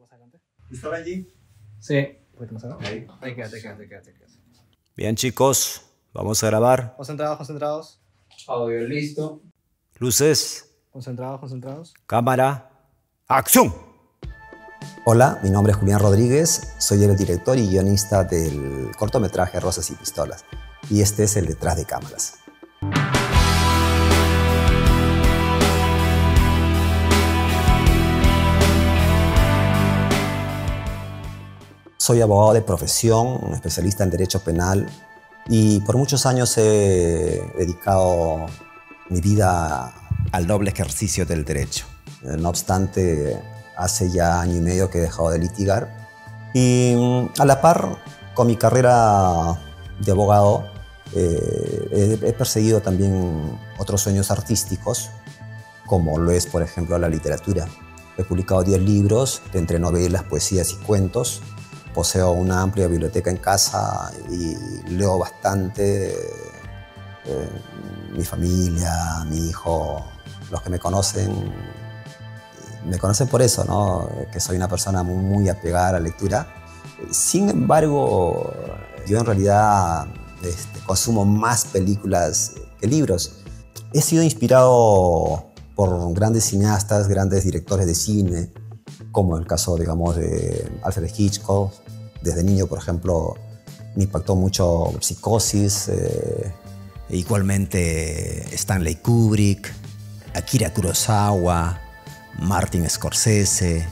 más adelante. ¿Listo, Benji? Sí. Un poquito más adelante. Ahí quédate. Bien, chicos, vamos a grabar. Concentrados. Audio listo. Luces, Concentrados. cámara, acción. Hola, mi nombre es Julián Rodríguez, soy el director y guionista del cortometraje Rosas y Pistolas, y este es el detrás de cámaras. Soy abogado de profesión, un especialista en derecho penal, y por muchos años he dedicado mi vida al noble ejercicio del derecho. No obstante, hace ya año y medio que he dejado de litigar, y a la par con mi carrera de abogado he perseguido también otros sueños artísticos, como lo es, por ejemplo, la literatura. He publicado 10 libros, entre novelas, poesías y cuentos. Poseo una amplia biblioteca en casa y leo bastante. Mi familia, mi hijo, los que me conocen por eso, ¿no? Que soy una persona muy apegada a la lectura. Sin embargo, yo en realidad consumo más películas que libros. He sido inspirado por grandes cineastas, grandes directores de cine, como el caso, digamos, de Alfred Hitchcock. Desde niño, por ejemplo, me impactó mucho Psicosis. Igualmente Stanley Kubrick, Akira Kurosawa, Martin Scorsese,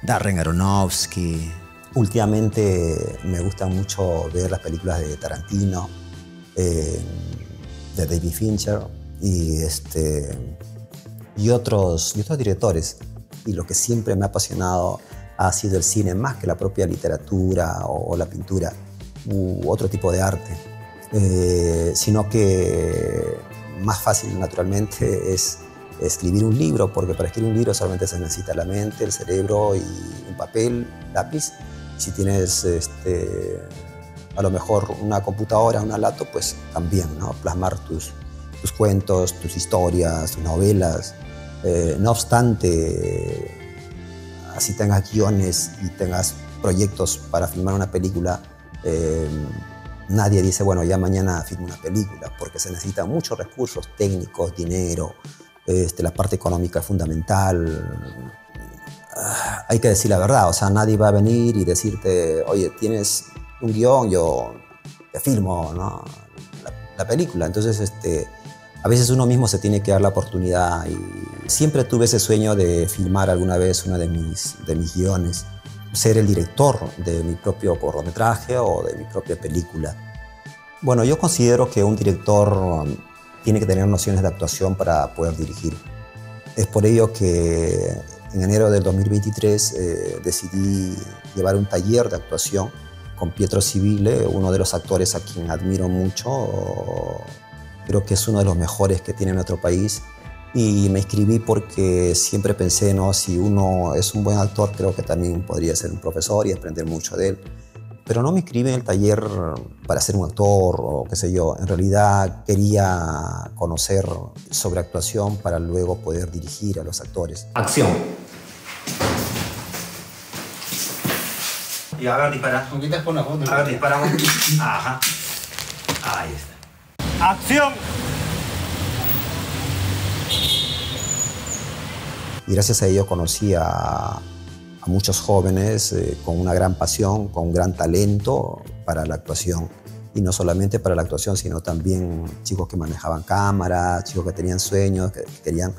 Darren Aronofsky. Últimamente me gusta mucho ver las películas de Tarantino, de David Fincher y otros directores. Y lo que siempre me ha apasionado ha sido el cine, más que la propia literatura o la pintura u otro tipo de arte, sino que más fácil naturalmente es escribir un libro, porque para escribir un libro solamente se necesita la mente, el cerebro y un papel, lápiz. Si tienes a lo mejor una computadora, una laptop, pues también, ¿no? Plasmar tus cuentos, tus historias, tus novelas. No obstante, así tengas guiones y tengas proyectos para filmar una película, nadie dice, bueno, ya mañana filmo una película, porque se necesitan muchos recursos técnicos, dinero, la parte económica es fundamental. Hay que decir la verdad, o sea, nadie va a venir y decirte, oye, tienes un guión, yo te filmo, ¿no? la película. Entonces, a veces uno mismo se tiene que dar la oportunidad, y siempre tuve ese sueño de filmar alguna vez uno de mis guiones, ser el director de mi propio cortometraje o de mi propia película. Bueno, yo considero que un director tiene que tener nociones de actuación para poder dirigir. Es por ello que en enero del 2023 decidí llevar un taller de actuación con Pietro Civile, uno de los actores a quien admiro mucho. Creo que es uno de los mejores que tiene nuestro país, y me inscribí porque siempre pensé, ¿no? Si uno es un buen actor, creo que también podría ser un profesor y aprender mucho de él. Pero no me inscribí en el taller para ser un actor o qué sé yo. En realidad quería conocer sobre actuación para luego poder dirigir a los actores. Acción. Y a ver, dispara. ¿Con quién te pones foto? A ver, disparamos. Ajá. Ahí está. ¡Acción! Y gracias a ello conocí a muchos jóvenes con una gran pasión, con un gran talento para la actuación. Y no solamente para la actuación, sino también chicos que manejaban cámaras, chicos que tenían sueños, que querían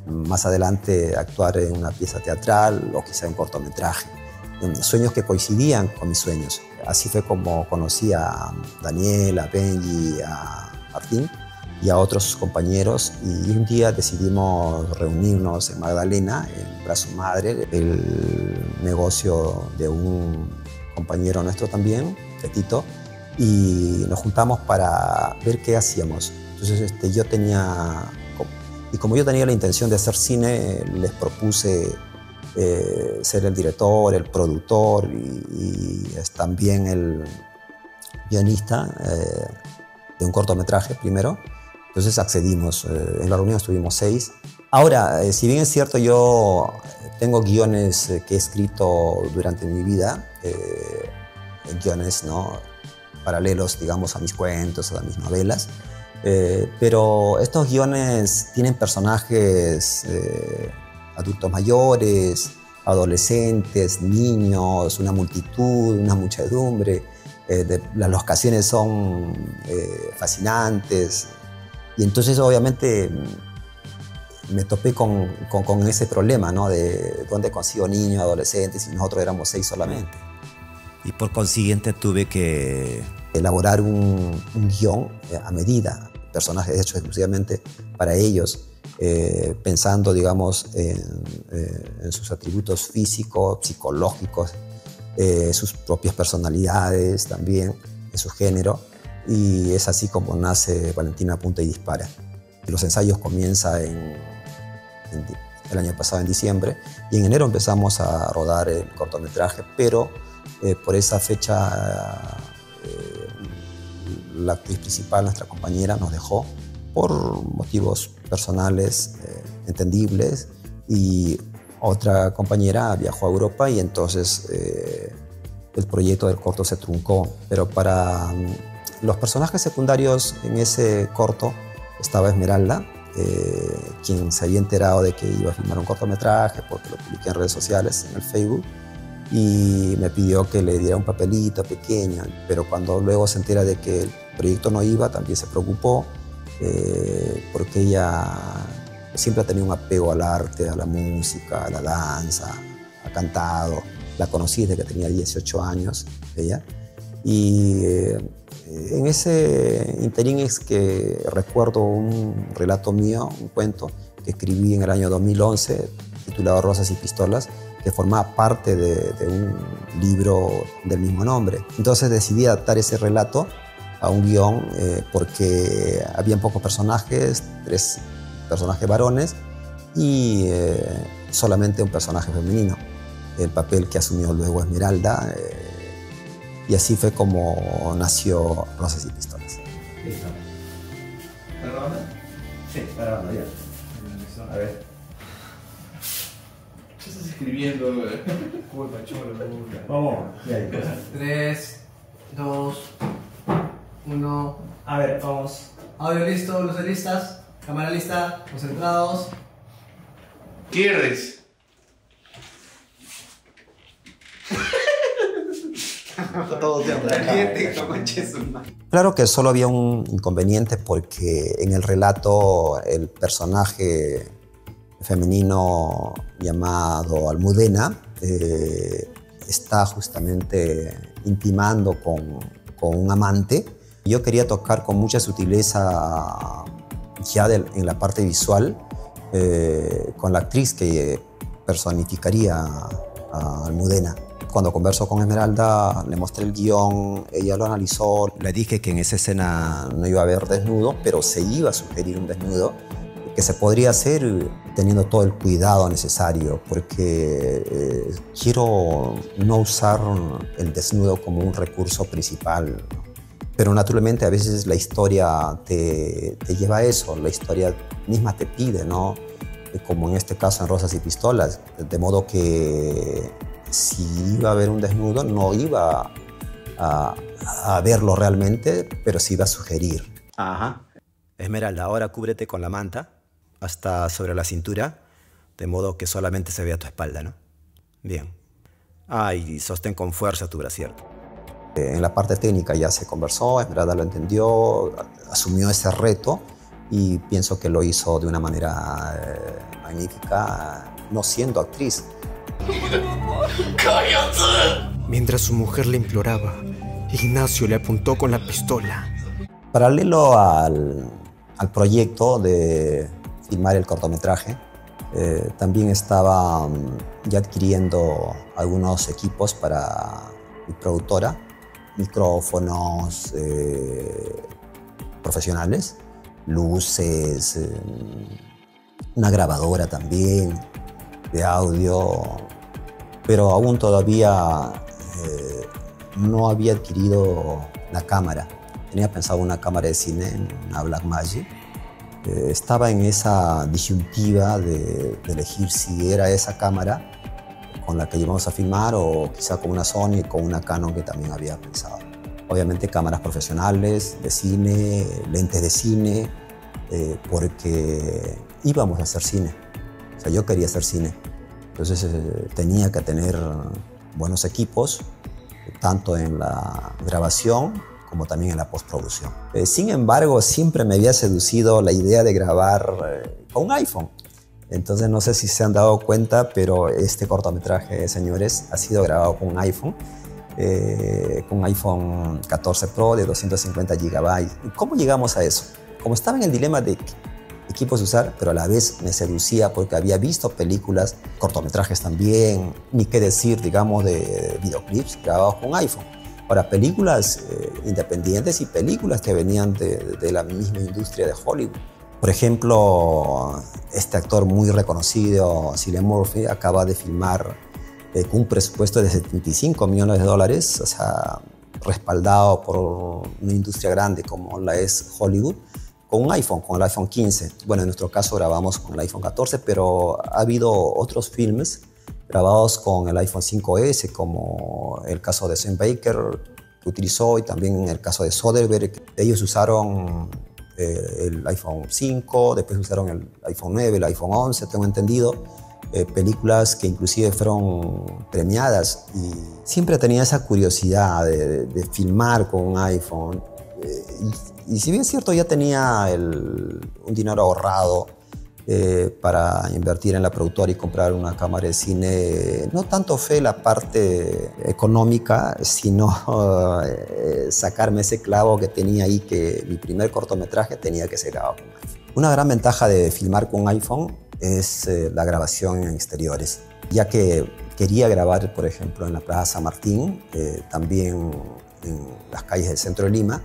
más adelante actuar en una pieza teatral o quizá en cortometraje. Sueños que coincidían con mis sueños. Así fue como conocí a Daniel, a Benji, a Martín y a otros compañeros, y un día decidimos reunirnos en Magdalena, en Brazo Madre, el negocio de un compañero nuestro también, de Tito, y nos juntamos para ver qué hacíamos. Entonces como yo tenía la intención de hacer cine, les propuse ser el director, el productor y también el guionista de un cortometraje primero. Entonces accedimos. En la reunión estuvimos 6. Ahora, si bien es cierto, yo Tengo guiones que he escrito durante mi vida, guiones, ¿no?, paralelos, digamos, a mis cuentos, a mis novelas, pero estos guiones tienen personajes adultos mayores, adolescentes, niños, una multitud, una muchedumbre. Las locaciones son fascinantes y entonces obviamente me topé con ese problema, ¿no?, de dónde consigo niños, adolescentes, y nosotros éramos 6 solamente. Y por consiguiente tuve que elaborar un guión a medida, personajes hechos exclusivamente para ellos, pensando, digamos, en sus atributos físicos, psicológicos, sus propias personalidades también, en su género, y es así como nace Valentina Apunta y Dispara. Los ensayos comienzan el año pasado, en diciembre, y en enero empezamos a rodar el cortometraje, pero por esa fecha la actriz principal, nuestra compañera, nos dejó por motivos personales entendibles, y otra compañera viajó a Europa y entonces el proyecto del corto se truncó. Pero para los personajes secundarios en ese corto estaba Esmeralda, quien se había enterado de que iba a filmar un cortometraje porque lo publiqué en redes sociales, en el Facebook, y me pidió que le diera un papelito pequeño, pero cuando luego se entera de que el proyecto no iba, también se preocupó, porque ella siempre ha tenido un apego al arte, a la música, a la danza, ha cantado. La conocí desde que tenía 18 años, ella. Y en ese interín es que recuerdo un relato mío, un cuento que escribí en el año 2011, titulado Rosas y Pistolas, que formaba parte de un libro del mismo nombre. Entonces decidí adaptar ese relato a un guión porque habían pocos personajes, 3 personajes varones y solamente un personaje femenino, el papel que asumió luego Esmeralda, y así fue como nació Rosas y Pistolas. Listo. ¿Está grabando? Sí, está grabando ya. A ver. ¿Qué estás escribiendo? Culpa, cholo, culpa. Vamos. Ya, 3, 2, 1. a ver, vamos. Audio listo, luces listas, cámara lista, concentrados. ¿Quieres? Todo tiempo. Claro que solo había un inconveniente, porque en el relato el personaje femenino llamado Almudena está justamente intimando con un amante. Yo quería tocar con mucha sutileza ya en la parte visual con la actriz que personificaría a Almudena. Cuando conversó con Esmeralda, le mostré el guión, ella lo analizó. Le dije que en esa escena no iba a haber desnudo, pero se iba a sugerir un desnudo, que se podría hacer teniendo todo el cuidado necesario, porque quiero no usar el desnudo como un recurso principal. Pero naturalmente a veces la historia te lleva a eso, la historia misma te pide, ¿no? Como en este caso en Rosas y Pistolas, de modo que si iba a haber un desnudo no iba a verlo realmente, pero sí iba a sugerir. Ajá. Esmeralda, ahora cúbrete con la manta hasta sobre la cintura, de modo que solamente se vea tu espalda, ¿no? Bien. Y sostén con fuerza tu brasier. En la parte técnica ya se conversó, Esmeralda lo entendió, asumió ese reto y pienso que lo hizo de una manera magnífica, no siendo actriz. ¡Cállate! Mientras su mujer le imploraba, Ignacio le apuntó con la pistola. Paralelo al proyecto de filmar el cortometraje, también estaba ya adquiriendo algunos equipos para mi productora, micrófonos profesionales, luces, una grabadora también de audio, pero aún todavía no había adquirido la cámara. Tenía pensado una cámara de cine, una Blackmagic, Estaba en esa disyuntiva de elegir si era esa cámara con la que íbamos a filmar o quizá con una Sony, con una Canon que también había pensado. Obviamente cámaras profesionales, de cine, lentes de cine, porque íbamos a hacer cine. O sea, yo quería hacer cine. Entonces tenía que tener buenos equipos, tanto en la grabación como también en la postproducción. Sin embargo, siempre me había seducido la idea de grabar con un iPhone. Entonces, no sé si se han dado cuenta, pero este cortometraje, señores, ha sido grabado con un iPhone 14 Pro de 250 GB. ¿Cómo llegamos a eso? Como estaba en el dilema de qué equipos usar, pero a la vez me seducía porque había visto películas, cortometrajes también, ni qué decir, digamos, de videoclips grabados con iPhone. Ahora, películas independientes y películas que venían de la misma industria de Hollywood. Por ejemplo, este actor muy reconocido, Cillian Murphy, acaba de filmar con un presupuesto de $75 millones, o sea, respaldado por una industria grande como la es Hollywood, con un iPhone, con el iPhone 15. Bueno, en nuestro caso grabamos con el iPhone 14, pero ha habido otros filmes grabados con el iPhone 5S, como el caso de Sam Baker, que utilizó, y también el caso de Soderbergh. Ellos usaron el iPhone 5, después usaron el iPhone 9, el iPhone 11, tengo entendido, películas que inclusive fueron premiadas, y siempre tenía esa curiosidad de filmar con un iPhone, y si bien es cierto, ya tenía un dinero ahorrado para invertir en la productora y comprar una cámara de cine, no tanto fue la parte económica, sino sacarme ese clavo que tenía ahí, que mi primer cortometraje tenía que ser grabado con iPhone. Una gran ventaja de filmar con iPhone es la grabación en exteriores, ya que quería grabar, por ejemplo, en la Plaza San Martín, también en las calles del centro de Lima,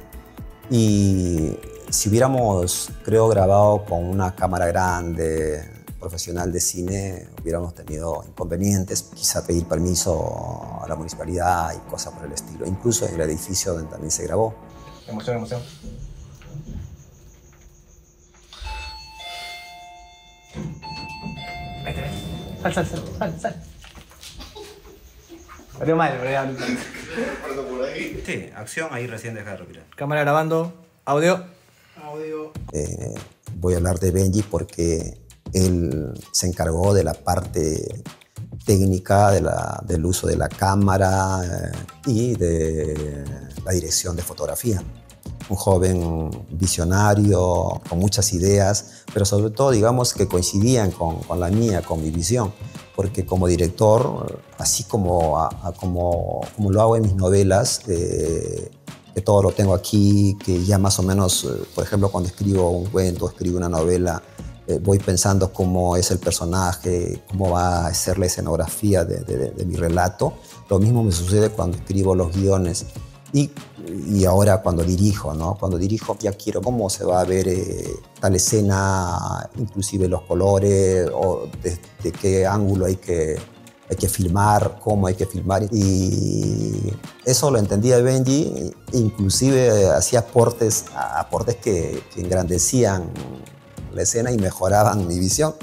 y si hubiéramos, creo, grabado con una cámara grande, profesional de cine, hubiéramos tenido inconvenientes, quizá pedir permiso a la municipalidad y cosas por el estilo, incluso en el edificio donde también se grabó. Emoción, emoción. Ahí te ves. Sal. Salió mal, pero ya. Sí, acción, ahí recién deja de respirar. Cámara grabando. Audio. Voy a hablar de Benji porque él se encargó de la parte técnica, del uso de la cámara y de la dirección de fotografía. Un joven visionario, con muchas ideas, pero sobre todo, digamos, que coincidían con la mía, con mi visión. Porque como director, así como lo hago en mis novelas, que todo lo tengo aquí, que ya más o menos, por ejemplo, cuando escribo un cuento, escribo una novela, voy pensando cómo es el personaje, cómo va a ser la escenografía de mi relato. Lo mismo me sucede cuando escribo los guiones y ahora cuando dirijo, ¿no? Cuando dirijo ya quiero cómo se va a ver tal escena, inclusive los colores, o de qué ángulo hay que filmar, cómo hay que filmar. Y eso lo entendía de Benji, inclusive hacía aportes que engrandecían la escena y mejoraban mi visión.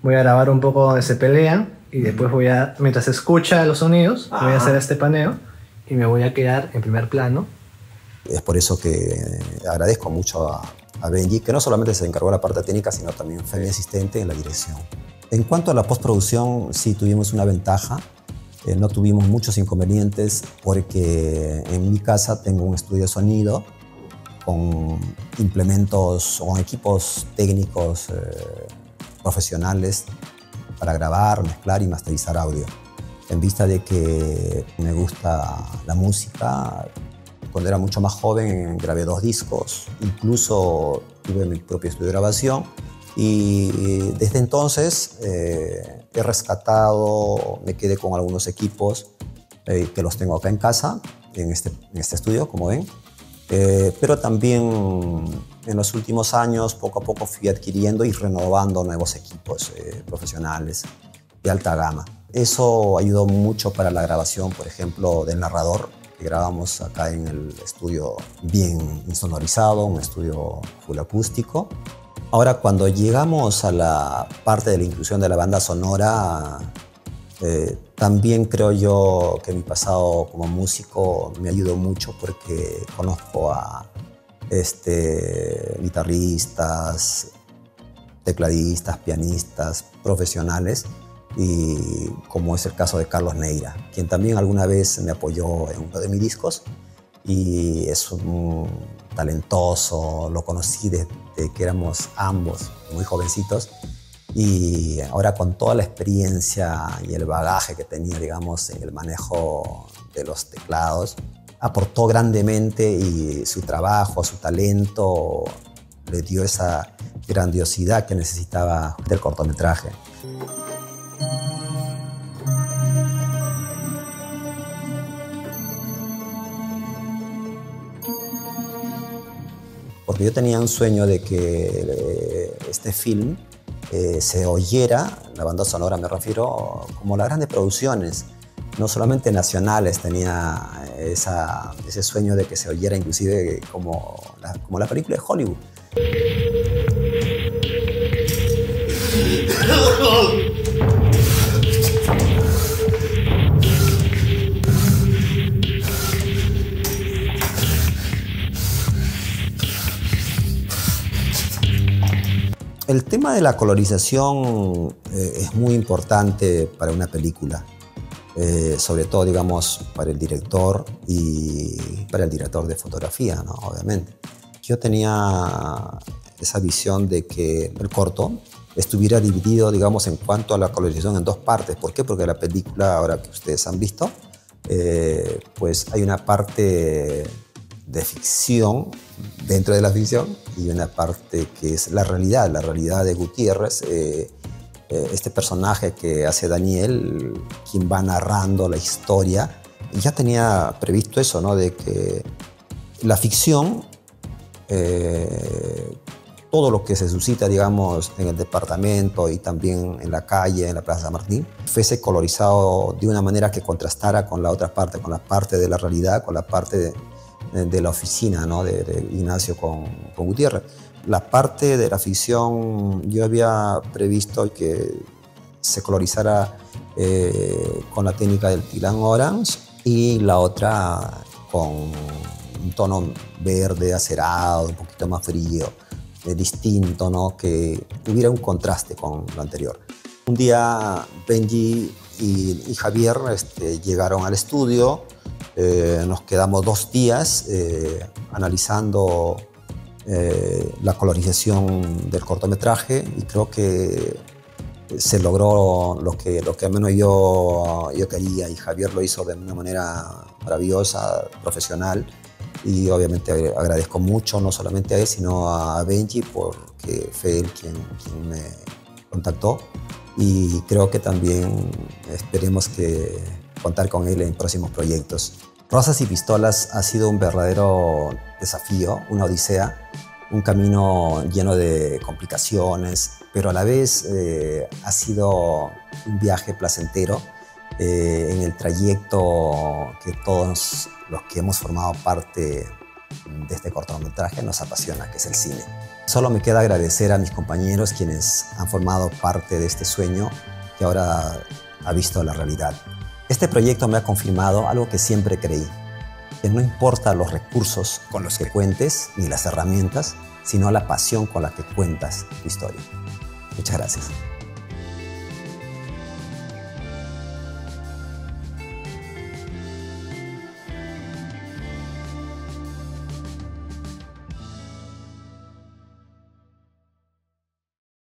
Voy a grabar un poco donde se pelean y después mientras se escucha los sonidos, voy a hacer este paneo y me voy a quedar en primer plano. Es por eso que agradezco mucho a Benji, que no solamente se encargó de la parte técnica, sino también fue mi asistente en la dirección. En cuanto a la postproducción, sí tuvimos una ventaja. No tuvimos muchos inconvenientes porque en mi casa tengo un estudio de sonido con implementos o equipos técnicos profesionales para grabar, mezclar y masterizar audio. En vista de que me gusta la música, cuando era mucho más joven grabé 2 discos, incluso tuve mi propio estudio de grabación. Y desde entonces he rescatado, me quedé con algunos equipos que los tengo acá en casa, en este estudio, como ven. Pero también en los últimos años, poco a poco fui adquiriendo y renovando nuevos equipos profesionales de alta gama. Eso ayudó mucho para la grabación, por ejemplo, del narrador, que grabamos acá en el estudio bien insonorizado, un estudio full acústico. Ahora, cuando llegamos a la parte de la inclusión de la banda sonora, también creo yo que mi pasado como músico me ayudó mucho porque conozco a guitarristas, tecladistas, pianistas, profesionales, y como es el caso de Carlos Neira, quien también alguna vez me apoyó en uno de mis discos y es un talentoso, lo conocí desde que éramos ambos muy jovencitos y ahora con toda la experiencia y el bagaje que tenía, digamos, en el manejo de los teclados, aportó grandemente y su trabajo, su talento le dio esa grandiosidad que necesitaba del cortometraje. Porque yo tenía un sueño de que este film se oyera, la banda sonora me refiero, como las grandes producciones, no solamente nacionales, tenía ese sueño de que se oyera inclusive como la película de Hollywood. El tema de la colorización es muy importante para una película, sobre todo, digamos, para el director y para el director de fotografía, ¿no? Obviamente. Yo tenía esa visión de que el corto estuviera dividido, digamos, en cuanto a la colorización en dos partes. ¿Por qué? Porque la película, ahora que ustedes han visto, pues hay una parte de ficción dentro de la ficción y una parte que es la realidad de Gutiérrez, este personaje que hace Daniel, quien va narrando la historia. Y ya tenía previsto eso, ¿no? De que la ficción, todo lo que se suscita, digamos, en el departamento y también en la calle, en la Plaza San Martín, fuese colorizado de una manera que contrastara con la otra parte, con la parte de la realidad, con la parte de la oficina, ¿no? de Ignacio con Gutiérrez. La parte de la ficción yo había previsto que se colorizara con la técnica del Tilan Orange y la otra con un tono verde, acerado, un poquito más frío, distinto, ¿no? Que hubiera un contraste con lo anterior. Un día Benji y Javier llegaron al estudio. Nos quedamos 2 días analizando la colorización del cortometraje y creo que se logró lo que al menos yo quería, y Javier lo hizo de una manera maravillosa, profesional, y obviamente agradezco mucho no solamente a él sino a Benji porque fue él quien me contactó, y creo que también esperemos que contar con él en próximos proyectos. Rosas y Pistolas ha sido un verdadero desafío, una odisea, un camino lleno de complicaciones, pero a la vez ha sido un viaje placentero en el trayecto que todos los que hemos formado parte de este cortometraje nos apasiona, que es el cine. Solo me queda agradecer a mis compañeros quienes han formado parte de este sueño que ahora ha visto la realidad. Este proyecto me ha confirmado algo que siempre creí, que no importa los recursos con los que cuentes ni las herramientas, sino la pasión con la que cuentas tu historia. Muchas gracias.